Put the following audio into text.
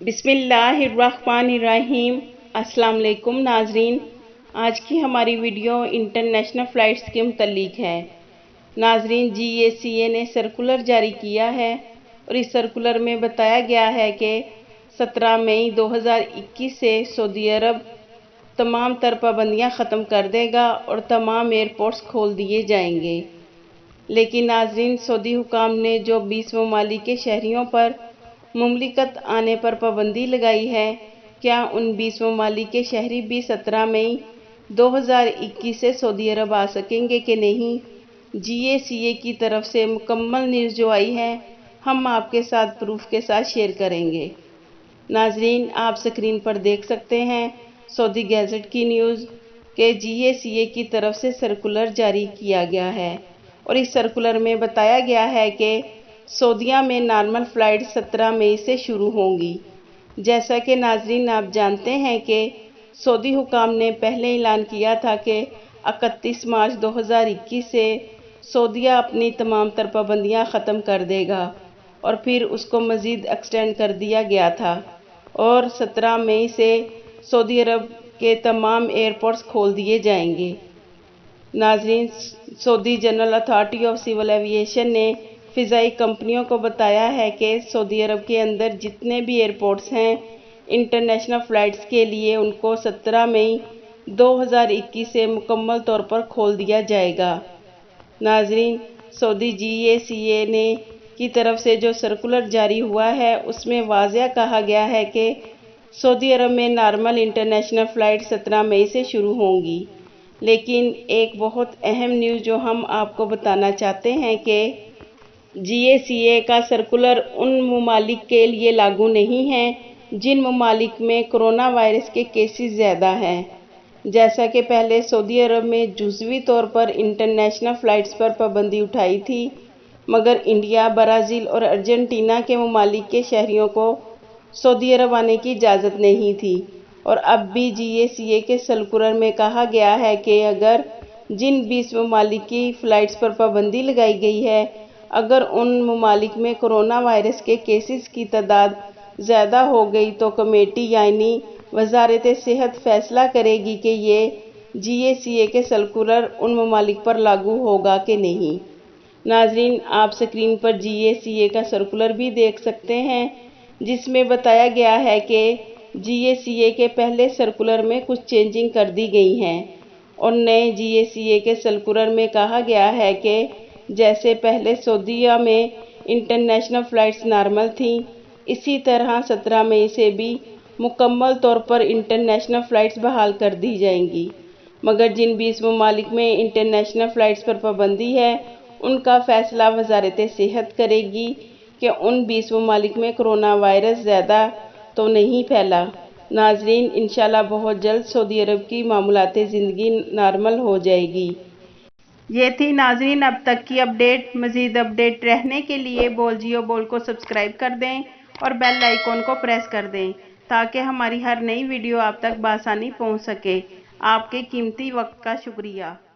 بسم اللہ الرحمن الرحیم۔ السلام علیکم ناظرین، آج کی ہماری ویڈیو انٹرنیشنل فلائٹس کے متعلق ہے۔ ناظرین، GACA نے سرکولر جاری کیا ہے اور اس سرکولر میں بتایا گیا ہے کہ 17 مئی 2021 سے سعودی عرب تمام تر پابندیاں ختم کر دے گا اور تمام ایئرپورٹس کھول دیے جائیں گے۔ لیکن ناظرین، سعودی حکام نے جو 20 ممالک کے شہریوں پر مملکت آنے پر پابندی لگائی ہے، کیا ان 20 ممالک کے شہری بھی 17 مئی 2021 سے سعودی عرب آ سکیں گے کہ نہیں؟ GACA کی طرف سے مکمل نیوز جو آئی ہے، ہم آپ کے ساتھ پروف کے ساتھ شیئر کریں گے۔ ناظرین، آپ سکرین پر دیکھ سکتے ہیں سعودی گیزٹ کی نیوز کہ GACA کی طرف سے سرکولر جاری کیا گیا ہے اور اس سرکولر میں بتایا گیا ہے کہ سعودیہ میں نارمل فلائٹ 17 مئی سے شروع ہوں گی۔ جیسا کہ ناظرین آپ جانتے ہیں کہ سعودی حکام نے پہلے اعلان کیا تھا کہ 31 مارچ 2021 سے سعودیہ اپنی تمام تر پابندیاں ختم کر دے گا اور پھر اس کو مزید ایکسٹینڈ کر دیا گیا تھا اور 17 مئی سے سعودی عرب کے تمام ایئرپورٹس کھول دیے جائیں گے۔ ناظرین، Saudi general authority of civil aviation نے فضائی کمپنیوں کو بتایا ہے کہ سعودی عرب کے اندر جتنے بھی ایئرپورٹس ہیں انٹرنیشنل فلائٹس کے لیے ان کو 17 مئی 2021 سے مکمل طور پر کھول دیا جائے گا۔ ناظرین، سعودی GACA نے کی طرف سے جو سرکولر جاری ہوا ہے اس میں واضح کہا گیا ہے کہ سعودی عرب میں نارمل انٹرنیشنل فلائٹ 17 مئی سے شروع ہوں گی۔ لیکن ایک بہت اہم نیوز جو ہم آپ کو بتانا چاہتے ہیں کہ GACA کا سرکولر ان ممالک کے لیے لاگو نہیں ہے جن ممالک میں کرونا وائرس کے کیسز زیادہ ہیں۔ جیسا کہ پہلے سعودی عرب میں جزوی طور پر انٹرنیشنل فلائٹس پر پابندی اٹھائی تھی، مگر انڈیا، برازیل اور ارجنٹینا کے ممالک کے شہریوں کو سعودی عرب آنے کی اجازت نہیں تھی۔ اور اب بھی GACA کے سرکولر میں کہا گیا ہے کہ اگر جن 20 ممالک کی فلائٹس پر پابندی لگائی گئی ہے، اگر ان ممالک میں کرونا وائرس کے کیسز کی تعداد زیادہ ہو گئی تو کمیٹی یعنی وزارت صحت فیصلہ کرے گی کہ یہ GACA کے سرکولر ان ممالک پر لاگو ہوگا کہ نہیں۔ ناظرین، آپ سکرین پر GACA کا سرکولر بھی دیکھ سکتے ہیں جس میں بتایا گیا ہے کہ GACA کے پہلے سرکولر میں کچھ چینجنگ کر دی گئی ہیں اور نئے GACA کے سرکولر میں کہا گیا ہے کہ جیسے پہلے سعودیہ میں انٹرنیشنل فلائٹس نارمل تھیں، اسی طرح 17 مئی سے بھی مکمل طور پر انٹرنیشنل فلائٹس بحال کر دی جائیں گی، مگر جن 20 ممالک میں انٹرنیشنل فلائٹس پر پابندی ہے ان کا فیصلہ وزارت صحت کرے گی کہ ان 20 ممالک میں کرونا وائرس زیادہ تو نہیں پھیلا۔ ناظرین، انشاءاللہ بہت جلد سعودی عرب کی معمولات زندگی نارمل ہو جائے گی۔ یہ تھی ناظرین اب تک کی اپڈیٹ۔ مزید اپڈیٹ رہنے کے لیے بول جیو بول کو سبسکرائب کر دیں اور بیل آئیکن کو پریس کر دیں تاکہ ہماری ہر نئی ویڈیو آپ تک بآسانی پہنچ سکے۔ آپ کے قیمتی وقت کا شکریہ۔